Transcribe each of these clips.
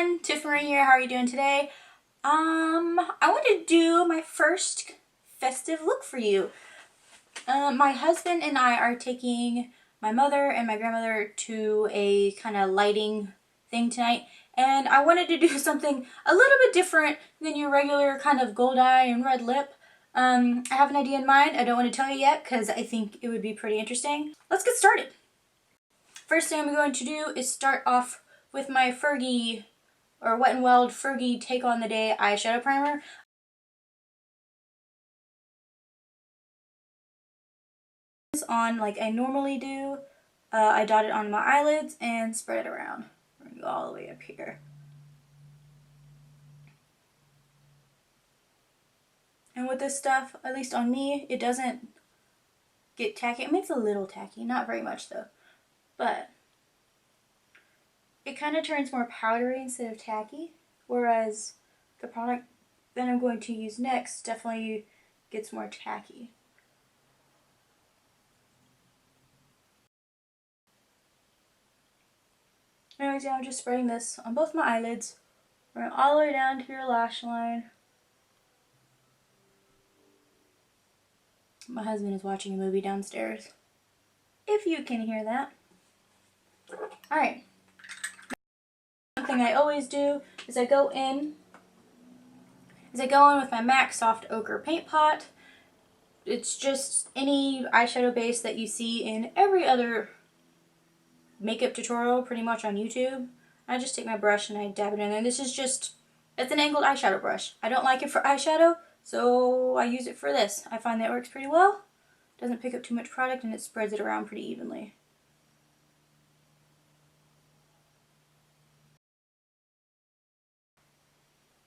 everyone, Tiffany here. How are you doing today? I want to do my first festive look for you. My husband and I are taking my mother and my grandmother to a kind of lighting thing tonight, and I wanted to do something a little bit different than your regular kind of gold eye and red lip. I have an idea in mind. I don't want to tell you yet because I think it would be pretty interesting. Let's get started. First thing I'm going to do is start off with my Fergie or Wet n Wild Fergie Take on the Day eyeshadow primer. On like I normally do. I dot it on my eyelids and spread it around. We're going to go all the way up here. And with this stuff, at least on me, it doesn't get tacky. It makes a little tacky, not very much though. But it kind of turns more powdery instead of tacky. Whereas the product that I'm going to use next definitely gets more tacky. Anyways, yeah, I'm just spraying this on both my eyelids. Going all the way down to your lash line. My husband is watching a movie downstairs, if you can hear that. Alright. One thing I always do is I go in with my MAC Soft Ochre paint pot. It's just any eyeshadow base that you see in every other makeup tutorial pretty much on YouTube. I just take my brush and I dab it in there. This is just, it's an angled eyeshadow brush. I don't like it for eyeshadow, so I use it for this. I find that works pretty well. Doesn't pick up too much product and it spreads it around pretty evenly.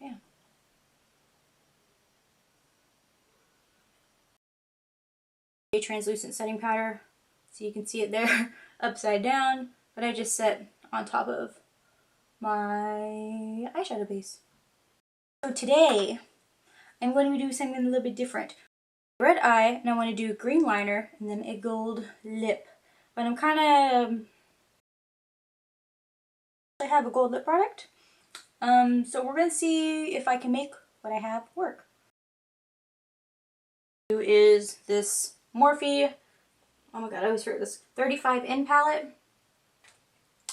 Yeah. A translucent setting powder, so you can see it there upside down, but I just set on top of my eyeshadow base. So today I'm going to do something a little bit different. Red eye, and I want to do a green liner and then a gold lip. But I'm kind of, I have a gold lip product. So we're going to see if I can make what I have work. Is this Morphe, oh my god, I always forget this, 35N palette.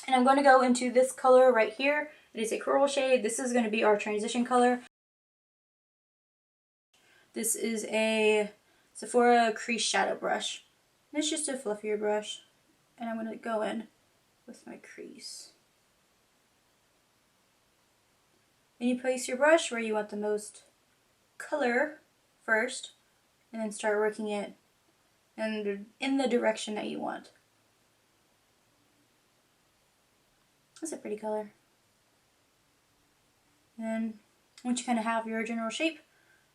And I'm going to go into this color right here. It is a coral shade. This is going to be our transition color. This is a Sephora crease shadow brush. And it's just a fluffier brush. And I'm going to go in with my crease. And you place your brush where you want the most color first, and then start working it in the direction that you want. That's a pretty color. And once you kind of have your general shape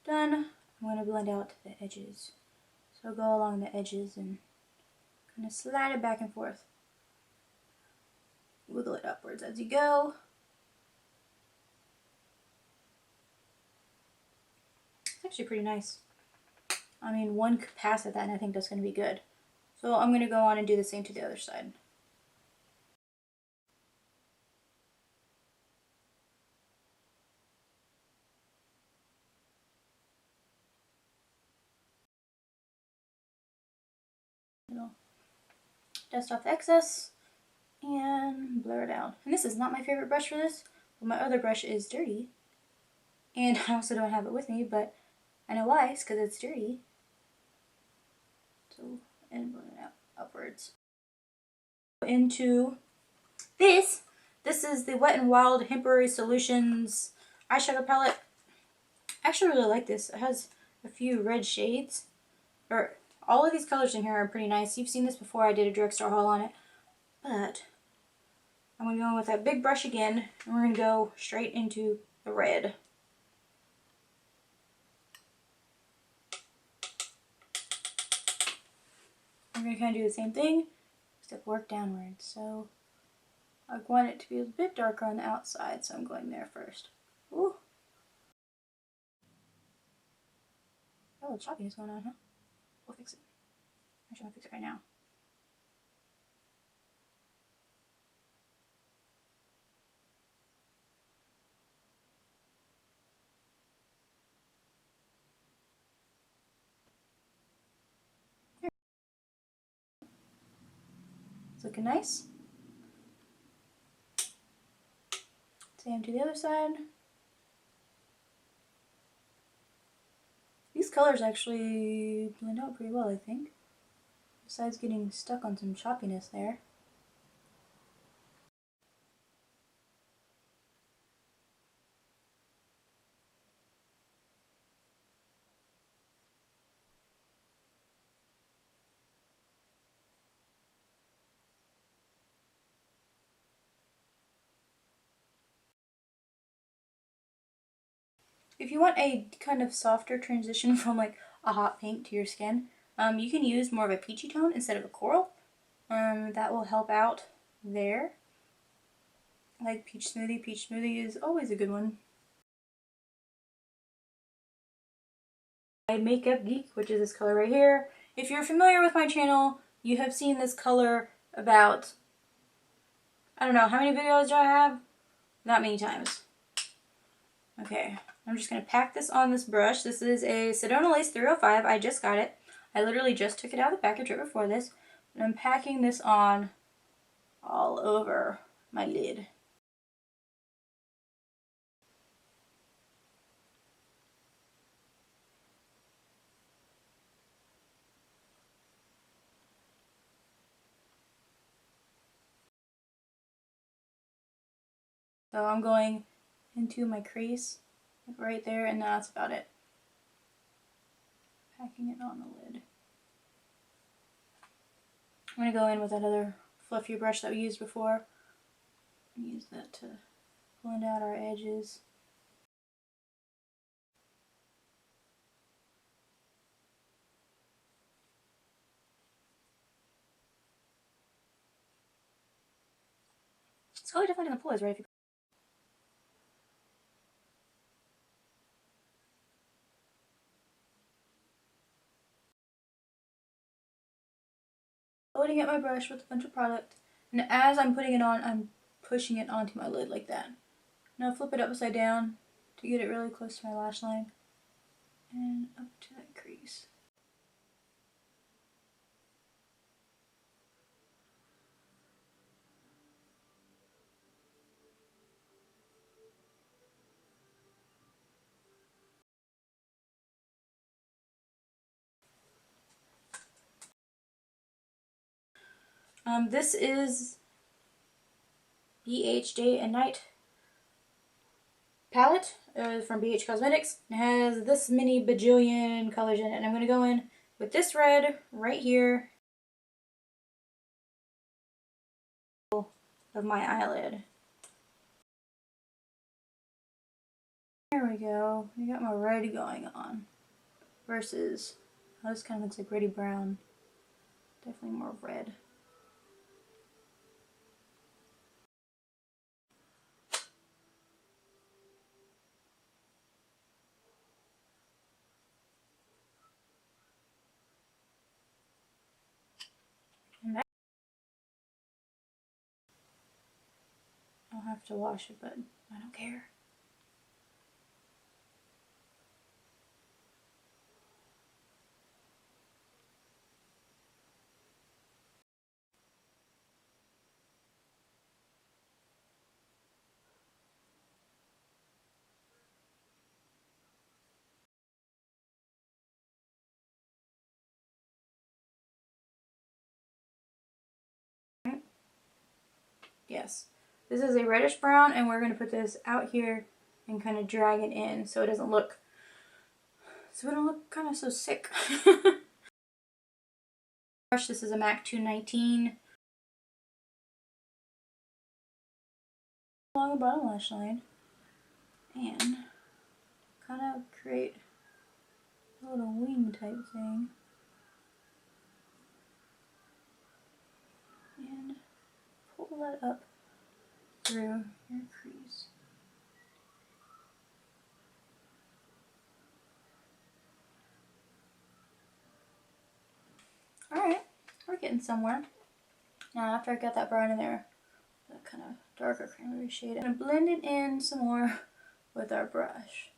done, I'm going to blend out the edges. So go along the edges and kind of slide it back and forth. Wiggle it upwards as you go. It's actually pretty nice. I mean, one could pass at that and I think that's going to be good. So I'm going to go on and do the same to the other side. Dust off the excess and blur it out. And this is not my favorite brush for this, but my other brush is dirty. And I also don't have it with me, but I know why, it's because it's dirty. So, and blend it out upwards. Into this. This is the Wet n Wild Temporary Solutions eyeshadow palette. I actually really like this. It has a few red shades. Or all of these colors in here are pretty nice. You've seen this before. I did a drugstore haul on it. But I'm going to go in with that big brush again, and we're going to go straight into the red. We're going to kind of do the same thing, except work downwards. So I want it to be a bit darker on the outside, so I'm going there first. Ooh. Oh, chopping is going on, huh? We'll fix it. Actually, I'll fix it right now. It's looking nice. Same to the other side. These colors actually blend out pretty well, I think. Besides getting stuck on some choppiness there. If you want a kind of softer transition from like a hot pink to your skin, you can use more of a peachy tone instead of a coral. That will help out there. Like peach smoothie. Peach smoothie is always a good one. My Makeup Geek, which is this color right here. If you're familiar with my channel, you have seen this color about, I don't know, how many videos do I have? Not many times. Okay, I'm just going to pack this on this brush. This is a Sedona Lace 305. I just got it. I literally just took it out of the package right before this. And I'm packing this on all over my lid. So I'm going into my crease right there, and that's about it. Packing it on the lid. I'm going to go in with that other fluffy brush that we used before and use that to blend out our edges. It's totally different in the pool, right? Loading up my brush with a bunch of product, and as I'm putting it on, I'm pushing it onto my lid like that. Now flip it upside down to get it really close to my lash line and up to that crease. This is BH Day and Night palette from BH Cosmetics. It has this many bajillion colors in it, and I'm going to go in with this red right here of my eyelid. There we go. I got my red going on. Versus, oh, this kind of looks like reddy brown. Definitely more red. And I'll have to wash it, but I don't care. Yes. This is a reddish brown, and we're going to put this out here and kind of drag it in so it doesn't look, kind of so sick. This is a MAC 219. Along the bottom lash line and kind of create a little wing type thing. And pull that up through your crease. Alright, we're getting somewhere. Now after I got that brown in there, that kind of darker cranberry shade, I'm going to blend it in some more with our brush.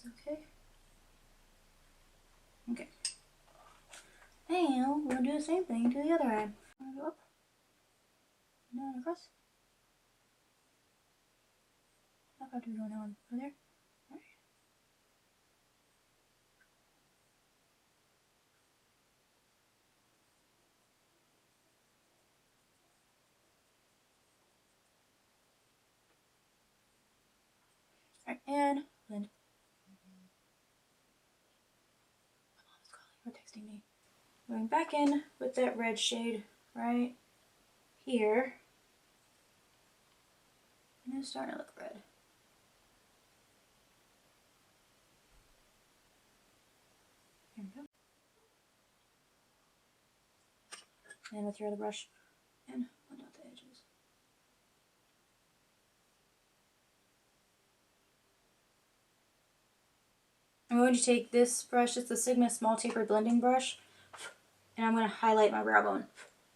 okay. Okay. Now we'll do the same thing to the other eye. I'm gonna go up, down, across. How far do we go now? Over there? Alright. Alright, and blend. My mom is calling or texting me. Going back in with that red shade right here. And it's starting to look red. There we go. And with your other brush, and blend out the edges. I'm going to take this brush, it's the Sigma Small Tapered Blending Brush, and I'm going to highlight my brow bone.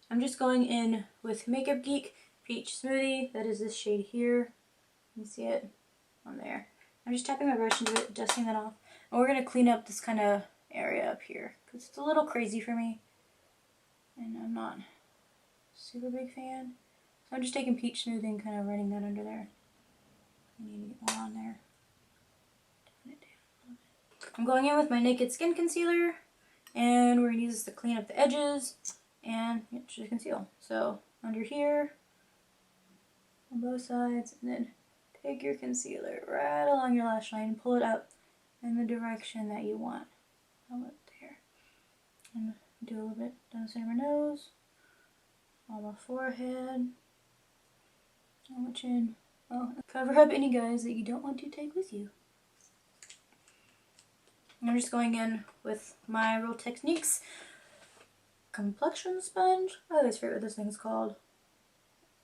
I'm just going in with Makeup Geek Peach Smoothie, that is this shade here. You see it on there. I'm just tapping my brush into it, dusting that off. And we're going to clean up this kind of area up here, because it's a little crazy for me. And I'm not a super big fan. So I'm just taking Peach Smoothie and kind of running that under there. I need to get more on there. Tone it down a little bit. I'm going in with my Naked Skin Concealer, and we're going to use this to clean up the edges and to conceal. So under here, on both sides, and then take your concealer right along your lash line and pull it up in the direction that you want. About there. And do a little bit down the center of my nose, on my forehead, on my chin. Oh, cover up any guys that you don't want to take with you. I'm just going in with my Real Techniques complexion sponge. I always forget what this thing's called.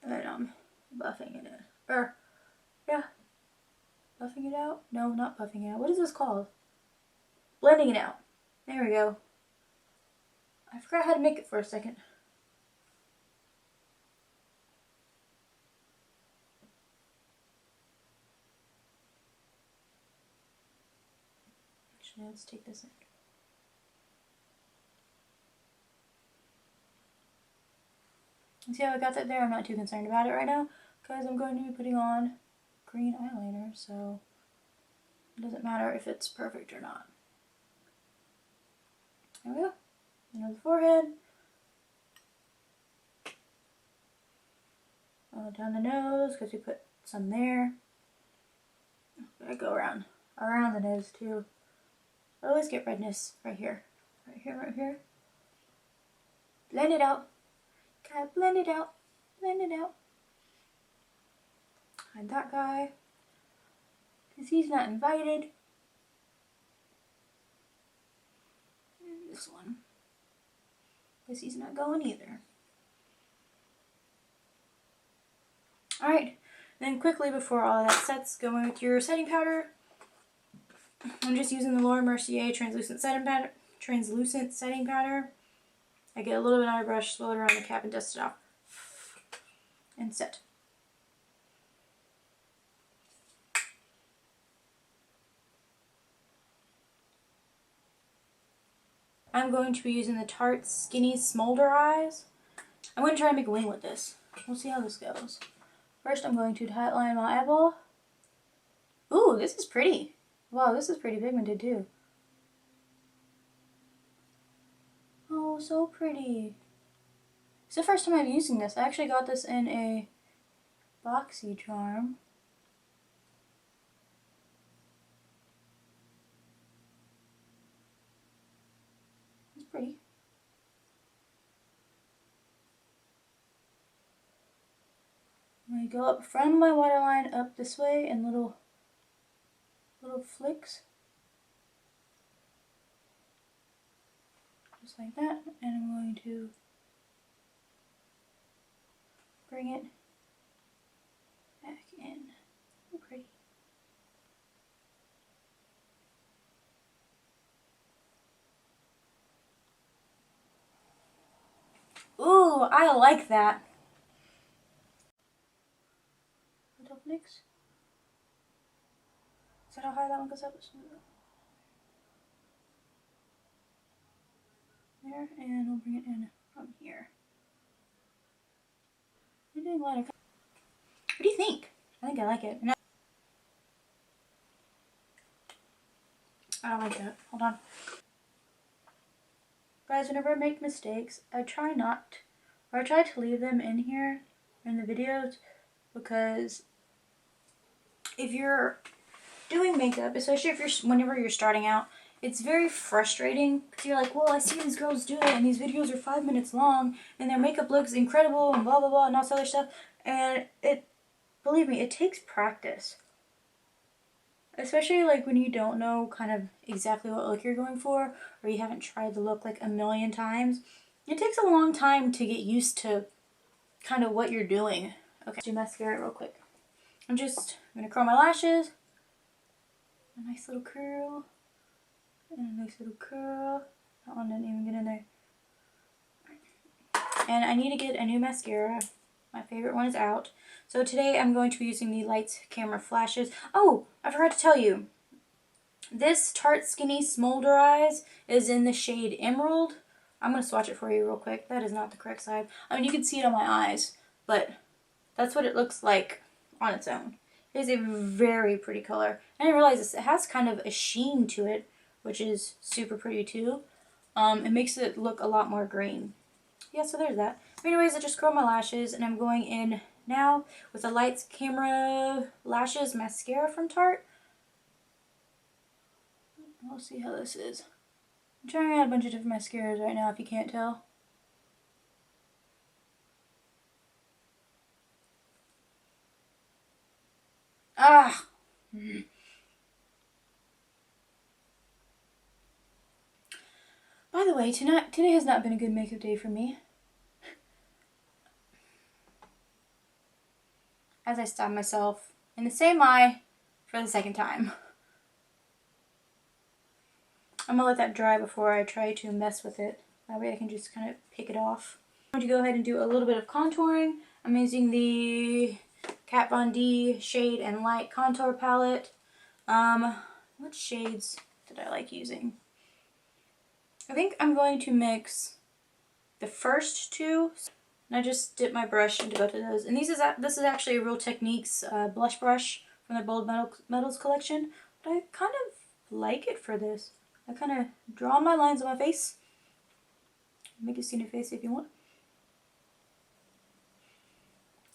And I'm buffing it in. Yeah. Buffing it out? No, not buffing it out. What is this called? Blending it out. There we go. I forgot how to make it for a second. Actually, let's take this in. See how I got that there? I'm not too concerned about it right now because I'm going to be putting on green eyeliner, so it doesn't matter if it's perfect or not. There we go. Under the forehead. Down the nose because we put some there. I go around the nose too. I always get redness right here. Right here, right here. Blend it out. Gotta blend it out. Blend it out. Hide that guy. Because he's not invited. And this one. Because he's not going either. Alright. Then quickly before all of that sets, go in with your setting powder. I'm just using the Laura Mercier translucent setting powder. I get a little bit on my brush, swirl it around the cap, and dust it off. And set. I'm going to be using the Tarte Skinny Smolder Eyes. I'm going to try and make a wing with this. We'll see how this goes. First, I'm going to tightline my eyeball. Ooh, this is pretty. Wow, this is pretty pigmented too. Oh, so pretty. It's the first time I'm using this. I actually got this in a BoxyCharm. It's pretty. I'm going to go up from my waterline up this way in little flicks. Just like that. And I'm going to bring it back in. So pretty. Ooh, I like that. Double mix. Is that how high that one goes up? and we'll bring it in from here. I'm doing a lot of. What do you think? I think I like it. I don't like that. Hold on. Guys, whenever I make mistakes, I try to leave them in here in the videos, because if you're doing makeup, especially whenever you're starting out, it's very frustrating because you're like, well, I see these girls do it and these videos are 5 minutes long and their makeup looks incredible and blah blah blah and all this other stuff, and believe me, it takes practice. Especially like when you don't know kind of exactly what look you're going for, or you haven't tried the look like a million times. It takes a long time to get used to kind of what you're doing. Okay, let's do mascara real quick. I'm gonna curl my lashes. A nice little curl. And a nice little curl. That one didn't even get in there. And I need to get a new mascara. My favorite one is out. So today I'm going to be using the Lights Camera Flashes. Oh, I forgot to tell you. This Tarte Skinny Smolder Eyes is in the shade Emerald. I'm going to swatch it for you real quick. That is not the correct side. I mean, you can see it on my eyes, but that's what it looks like on its own. It is a very pretty color. I didn't realize this. It has kind of a sheen to it, which is super pretty too. It makes it look a lot more green. Yeah, so there's that. But anyways, I just curled my lashes, and I'm going in now with the Lights Camera Lashes Mascara from Tarte. We'll see how this is. I'm trying out a bunch of different mascaras right now, if you can't tell. Ah! By the way, today has not been a good makeup day for me. As I stab myself in the same eye for the second time. I'm gonna let that dry before I try to mess with it. That way I can just kind of pick it off. I'm going to go ahead and do a little bit of contouring. I'm using the Kat Von D Shade and Light Contour Palette. What shades did I like using? I think I'm going to mix the first two. And I just dip my brush into both of those. And this is actually a Real Techniques blush brush from the Bold Metals collection. But I kind of like it for this. I kind of draw my lines on my face. Make a scene of face if you want.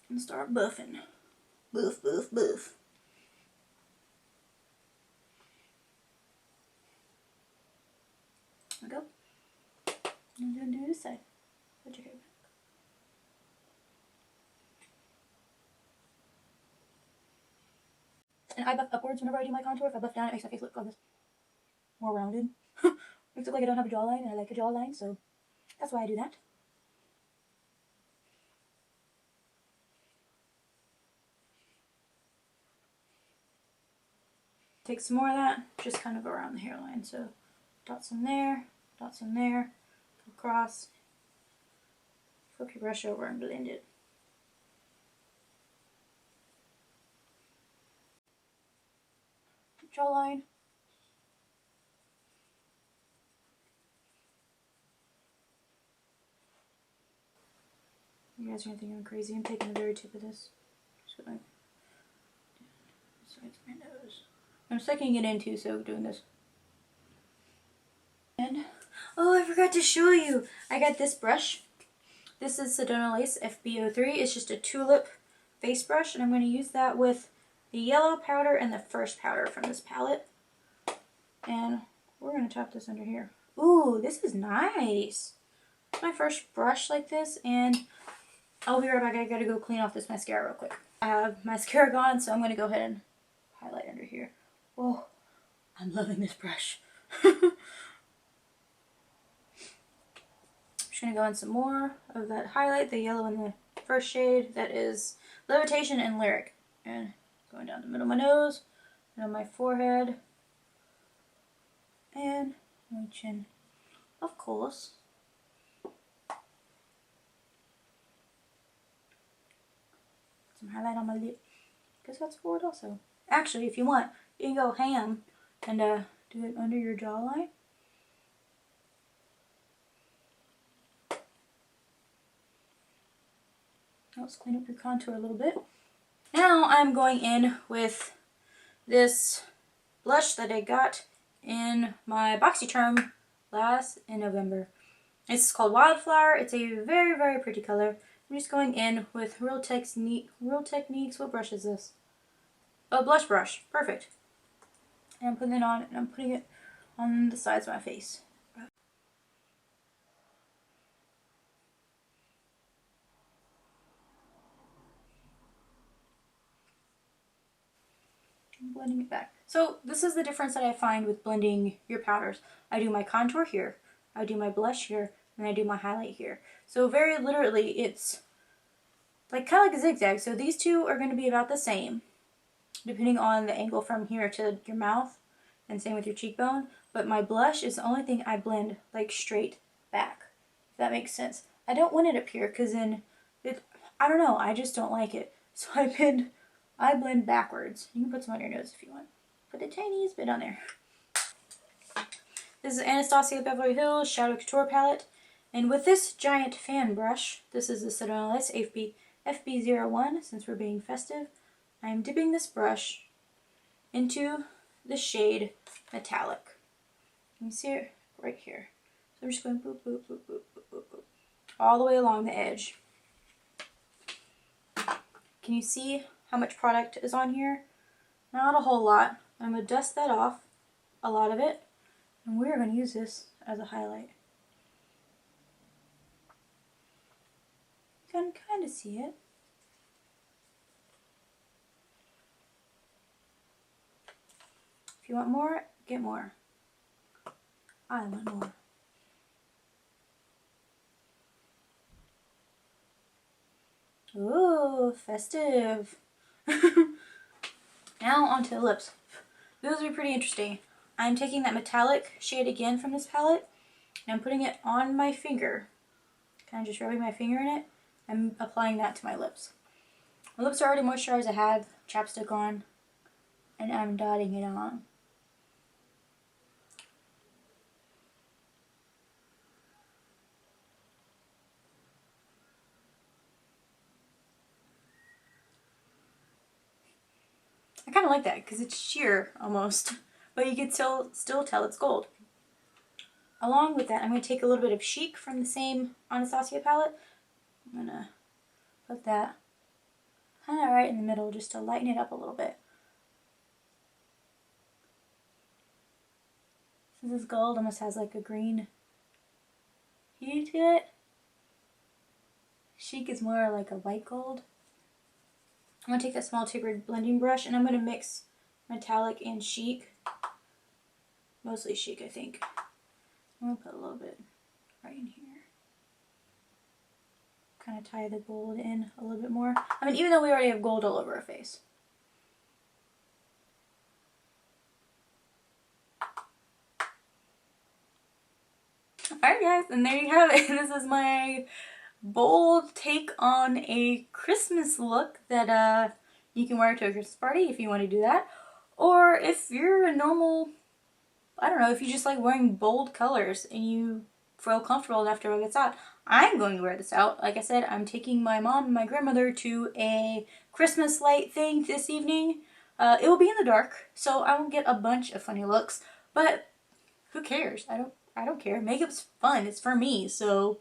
And start buffing. Buff, buff, buff. There we go. I'm going to do this side. Put your hair back. And I buff upwards whenever I do my contour. If I buff down, it makes my face look like this. More rounded. Makes it look like I don't have a jawline, and I like a jawline, so that's why I do that. Take some more of that, just kind of around the hairline. So dots in there, across. Flip your brush over and blend it. Jawline. You guys are gonna think I'm crazy. I'm taking the very tip of this. So it's my nose. I'm sucking it in too, so doing this. And oh, I forgot to show you. I got this brush. This is Sedona Lace FB03. It's just a tulip face brush, and I'm going to use that with the yellow powder and the first powder from this palette. And we're going to top this under here. Ooh, this is nice. It's my first brush like this, and I'll be right back. I gotta go clean off this mascara real quick. I have mascara gone, so I'm going to go ahead and highlight under here. Oh, I'm loving this brush. Gonna go in some more of that highlight, the yellow in the first shade, that is Levitation and Lyric, and going down the middle of my nose and on my forehead and my chin, of course. Some highlight on my lip, because that's for it also. Actually, if you want, you can go ham and do it under your jawline. Let's clean up your contour a little bit. Now I'm going in with this blush that I got in my BoxyCharm in November. It's called Wildflower. It's a very, very pretty color. I'm just going in with Real Techniques. What brush is this? Oh, blush brush. Perfect. And I'm putting it on, and I'm putting it on the sides of my face. I'm blending it back. So this is the difference that I find with blending your powders. I do my contour here, I do my blush here, and I do my highlight here. So very literally it's like kind of like a zigzag. So these two are going to be about the same, depending on the angle from here to your mouth, and same with your cheekbone. But my blush is the only thing I blend like straight back, if that makes sense. I don't want it up here because then I don't know, I just don't like it. So I blend backwards. You can put some on your nose if you want. Put a tiniest bit on there. This is Anastasia Beverly Hills Shadow Couture Palette. And with this giant fan brush, this is the Sedona FB01, since we're being festive, I'm dipping this brush into the shade Metallic. You can see it right here. So I'm just going boop, boop, boop, boop, boop, boop, boop, all the way along the edge. Can you see how much product is on here? Not a whole lot. I'm going to dust that off, a lot of it, and we're going to use this as a highlight. You can kind of see it. If you want more, get more. I want more. Ooh, festive. Now onto the lips. Those will be pretty interesting. I'm taking that metallic shade again from this palette, and I'm putting it on my finger. Kind of just rubbing my finger in it. I'm applying that to my lips. My lips are already moisturized. I have chapstick on, and I'm dotting it on. I kind of like that because it's sheer almost, but you can still tell it's gold. Along with that, I'm going to take a little bit of Chic from the same Anastasia palette. I'm going to put that kind of right in the middle just to lighten it up a little bit. Since this gold almost has like a green hue to it, Chic is more like a white gold. I'm going to take that small tapered blending brush and I'm going to mix metallic and Chic. Mostly Chic, I think. I'm going to put a little bit right in here. Kind of tie the gold in a little bit more. I mean, even though we already have gold all over our face. Alright guys, and there you have it. This is my bold take on a Christmas look that you can wear to a Christmas party if you want to do that. Or if you're a normal, I don't know, if you just like wearing bold colors and you feel comfortable enough to wear this out, I'm going to wear this out. Like I said, I'm taking my mom and my grandmother to a Christmas light thing this evening. It will be in the dark, so I won't get a bunch of funny looks, but who cares? I don't care. Makeup's fun. It's for me, so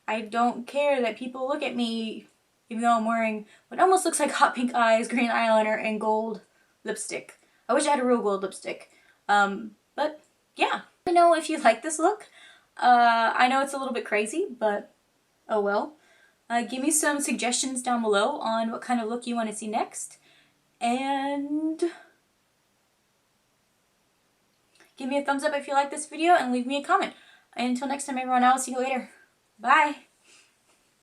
I don't care that people look at me even though I'm wearing what almost looks like hot pink eyes, green eyeliner, and gold lipstick. I wish I had a real gold lipstick. But yeah. Let me know if you like this look. I know it's a little bit crazy, but oh well. Give me some suggestions down below on what kind of look you want to see next. And give me a thumbs up if you like this video and leave me a comment. And until next time everyone, I'll see you later. Bye!